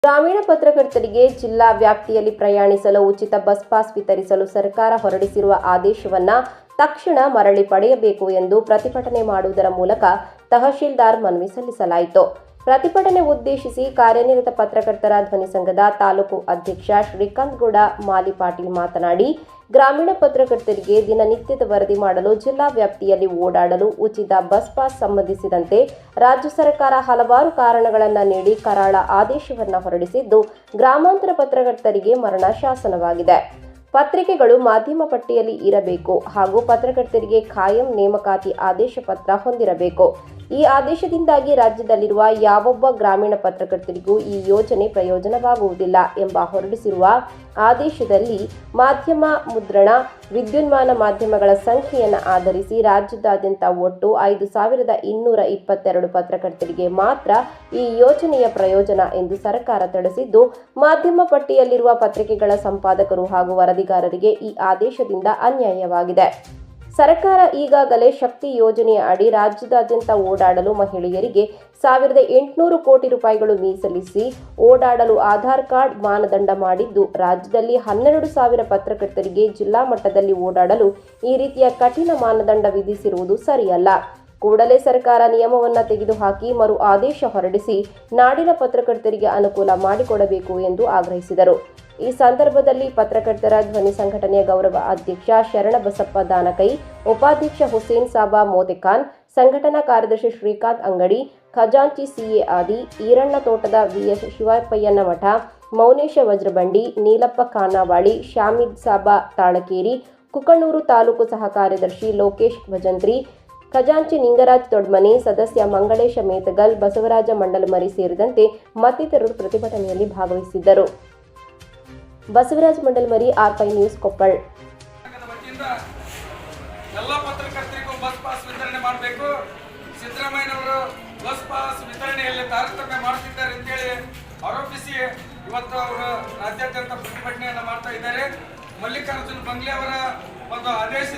ಗ್ರಾಮೀಣ ಪತ್ರಕರ್ತರಿಗೆ ಜಿಲ್ಲಾ ವ್ಯಾಪ್ತಿಯಲ್ಲಿ ಪ್ರಯಾಣಿಸಲು ಉಚಿತ ಬಸ್ ಪಾಸ್ ವಿತರಿಸಲು ಸರ್ಕಾರ ಹೊರಡಿಸಿರುವ ಆದೇಶವನ್ನು ತಕ್ಷಣ ಮರಳಿ ಪಡೆಯಬೇಕು ಎಂದು ಪ್ರತಿಭಟನೆ ಮಾಡುವುದರ ಮೂಲಕ ತಹಶೀಲ್ದಾರ್ ಮನವಿ ಸಲ್ಲಿಸಲಾಯಿತು. ಪ್ರತಿಭಟನೆ ಉದ್ದೇಶಿಸಿ ಕಾರ್ಯನಿರತ ಪತ್ರಕರ್ತರ ಧ್ವನಿ ಸಂಘದ ತಾಲೂಕು ಅಧ್ಯಕ್ಷ ಶ್ರೀಕಾಂತ್ ಮಾಲಿ ಪಾಟೀಲ್ ಮಾತನಾಡಿ, ಗ್ರಾಮೀಣ ಪತ್ರಕರ್ತರಿಗೆ ದಿನನಿತ್ಯದ ವರದಿ ಮಾಡಲು ಜಿಲ್ಲಾ ವ್ಯಾಪ್ತಿಯಲ್ಲಿ ಓಡಾಡಲು ಉಚಿತ ಬಸ್ ಪಾಸ್ ಸಂಬಂಧಿಸಿದಂತೆ ರಾಜ್ಯ ಸರ್ಕಾರ ಹಲವಾರು ಕಾರಣಗಳನ್ನು ನೀಡಿ ಕರಾಳ ಆದೇಶವನ್ನು ಹೊರಡಿಸಿದ್ದು, ಗ್ರಾಮಾಂತರ ಪತ್ರಕರ್ತರಿಗೆ ಮರಣ ಶಾಸನವಾಗಿದೆ. ಪತ್ರಿಕೆಗಳು ಮಾಧ್ಯಮ ಪಟ್ಟಿಯಲ್ಲಿ ಇರಬೇಕು ಹಾಗೂ ಪತ್ರಕರ್ತರಿಗೆ ಖಾಯಂ ನೇಮಕಾತಿ ಆದೇಶ ಪತ್ರ ಹೊಂದಿರಬೇಕು. ಈ ಆದೇಶದಿಂದಾಗಿ ರಾಜ್ಯದಲ್ಲಿರುವ ಯಾವೊಬ್ಬ ಗ್ರಾಮೀಣ ಪತ್ರಕರ್ತರಿಗೂ ಈ ಯೋಜನೆ ಪ್ರಯೋಜನವಾಗುವುದಿಲ್ಲ ಎಂಬ ಹೊರಡಿಸಿರುವ ಆದೇಶದಲ್ಲಿ ಮಾಧ್ಯಮ, ಮುದ್ರಣ, ವಿದ್ಯುನ್ಮಾನ ಮಾಧ್ಯಮಗಳ ಸಂಖ್ಯೆಯನ್ನು ಆಧರಿಸಿ ರಾಜ್ಯದಾದ್ಯಂತ ಒಟ್ಟು 5,222 ಪತ್ರಕರ್ತರಿಗೆ ಮಾತ್ರ ಈ ಯೋಜನೆಯ ಪ್ರಯೋಜನ ಎಂದು ಸರ್ಕಾರ ತಿಳಿಸಿದ್ದು, ಮಾಧ್ಯಮ ಪಟ್ಟಿಯಲ್ಲಿರುವ ಪತ್ರಿಕೆಗಳ ಸಂಪಾದಕರು ಹಾಗೂ ವರದಿಗಾರರಿಗೆ ಈ ಆದೇಶದಿಂದ ಅನ್ಯಾಯವಾಗಿದೆ. ಸರ್ಕಾರ ಈಗಾಗಲೇ ಶಕ್ತಿ ಯೋಜನೆಯ ಅಡಿ ರಾಜ್ಯದಾದ್ಯಂತ ಓಡಾಡಲು ಮಹಿಳೆಯರಿಗೆ 1,800 ಕೋಟಿ ರೂಪಾಯಿಗಳು ಮೀಸಲಿಸಿ ಓಡಾಡಲು ಆಧಾರ್ ಕಾರ್ಡ್ ಮಾನದಂಡ ಮಾಡಿದ್ದು, ರಾಜ್ಯದಲ್ಲಿ 12,000 ಪತ್ರಕರ್ತರಿಗೆ ಜಿಲ್ಲಾ ಮಟ್ಟದಲ್ಲಿ ಓಡಾಡಲು ಈ ರೀತಿಯ ಕಠಿಣ ಮಾನದಂಡ ವಿಧಿಸಿರುವುದು ಸರಿಯಲ್ಲ. ಕೂಡಲೇ ಸರ್ಕಾರ ನಿಯಮವನ್ನು ತೆಗೆದುಹಾಕಿ ಮರು ಆದೇಶ ಹೊರಡಿಸಿ ನಾಡಿನ ಪತ್ರಕರ್ತರಿಗೆ ಅನುಕೂಲ ಮಾಡಿಕೊಡಬೇಕು ಎಂದು ಆಗ್ರಹಿಸಿದರು. ಈ ಸಂದರ್ಭದಲ್ಲಿ ಪತ್ರಕರ್ತರ ಧ್ವನಿ ಸಂಘಟನೆಯ ಗೌರವ ಅಧ್ಯಕ್ಷ ಶರಣಬಸಪ್ಪ ದಾನಕೈ, ಉಪಾಧ್ಯಕ್ಷ ಹುಸೇನ್ ಸಾಬಾ ಮೋತೆಖಾನ್, ಸಂಘಟನಾ ಕಾರ್ಯದರ್ಶಿ ಶ್ರೀಕಾಂತ್ ಅಂಗಡಿ, ಖಜಾಂಚಿ ಸಿಎ ಆದಿ, ಈರಣ್ಣ ತೋಟದ ವಿಎಸ್ ಶಿವಪ್ಪಯ್ಯನ ಮಠ, ಮೌನೇಶ ವಜ್ರಬಂಡಿ, ನೀಲಪ್ಪ ಖಾನಾವಾಳಿ, ಶಾಮಿದ್ ಸಾಬಾ ತಾಳಕೇರಿ, ಕುಕನೂರು ತಾಲೂಕು ಸಹ ಕಾರ್ಯದರ್ಶಿ ಲೋಕೇಶ್ ಭಜಂತ್ರಿ, ಖಜಾಂಚಿ ನಿಂಗರಾಜ್ ತೊಡ್ಮನೆ, ಸದಸ್ಯ ಮಂಗಳೇಶ ಮೇತಗಲ್, ಬಸವರಾಜ ಮಂಡಲಮರಿ ಸೇರಿದಂತೆ ಮತ್ತಿತರರು ಪ್ರತಿಭಟನೆಯಲ್ಲಿ ಭಾಗವಹಿಸಿದ್ದರು. ಬಸವರಾಜ ಮಂಡಲಮರಿ, ಆರ್5 ನ್ಯೂಸ್, ಕೊಪ್ಪಳ. ಎಲ್ಲ ಪತ್ರಕರ್ತರಿಗೂ ಬಸ್ ಪಾಸ್ ವಿತರಣೆ ಮಾಡಬೇಕು. ಸಿದ್ದರಾಮಯ್ಯನವರು ಬಸ್ ಪಾಸ್ ವಿತರಣೆಯಲ್ಲಿ ತಾರತಮ್ಯ ಮಾಡುತ್ತಿದ್ದಾರೆ ಅಂತೇಳಿ ಆರೋಪಿಸಿ ಇವತ್ತು ಅವರು ರಾಜ್ಯಾದ್ಯಂತ ಪ್ರತಿಭಟನೆಯನ್ನು ಮಾಡ್ತಾ ಇದ್ದಾರೆ. ಮಲ್ಲಿಕಾರ್ಜುನ್ ಬಂಗ್ಲೆ ಅವರ ಒಂದು ಆದೇಶ